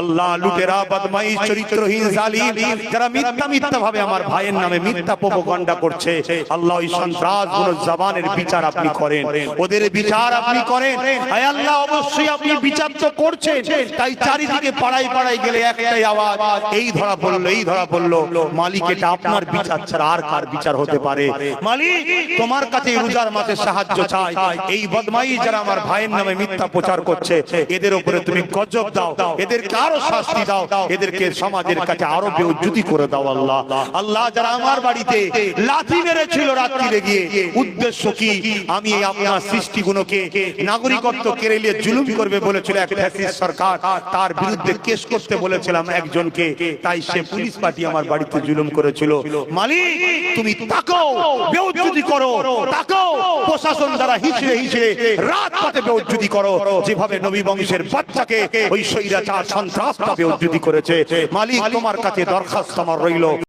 আল্লাহ লুটেরা বদমাইশ চরিত্রহীন জালিম যারা মিথ্যা ভাবে আমার ভাইয়ের নামে মিথ্যা প্রোপাগান্ডা করছে, আল্লাহ ওই সন্ত্রাসগুলো জবানের বিচার আপনি করেন, ওদের বিচার আপনি করেন। হে আল্লাহ, অবশ্যই আপনি বিচার তো করছেন, তাই চারিদিকে পাড়ায় পাড়ায় গেলে একটাই আওয়াজ, এই ধরা পড়লো। মালিক, এটা আপনার বিচার ছাড়া আর কার বিচার হতে পারে? মালিক, তোমার কাছে রোজার মাসে সাহায্য চাই। এই বদমাইশ যারা আমার ভাইয়ের নামে মিথ্যা প্রচার করছে, এদের উপরে তুমি গজব দাও, এদের আরো শাস্তি দাও, এদেরকে সমাজের কাছে আরো বেইজ্জতি করে দাও। আল্লাহ আল্লাহ, যারা আমার বাড়িতে লাথি মেরেছিল রাত্রিরে গিয়ে, উদ্দেশ্য কি? আমি আপনার সৃষ্টিগুলোকে নাগরিকত্ব কেড়ে নিয়ে জুলুম করবে বলেছিল এক ফ্যাসিস্ট সরকার, তার বিরুদ্ধে কেস করতে বলেছিলাম একজনকে, তাই সে পুলিশ পার্টি আমার বাড়িতে জুলুম করেছিল। মালিক, তুমি তাকাও, বেইজ্জতি করো, তাকাও, প্রশাসন দ্বারা হিচড়ে রাত রাতে বেইজ্জতি করো, যেভাবে নবী বংশের বাচ্চাকে ওই স্বৈরাচার সন্ত্রাসটা বেইজ্জতি করেছে। মালিক, তোমার কাছে দরখাস্ত আমার রইল।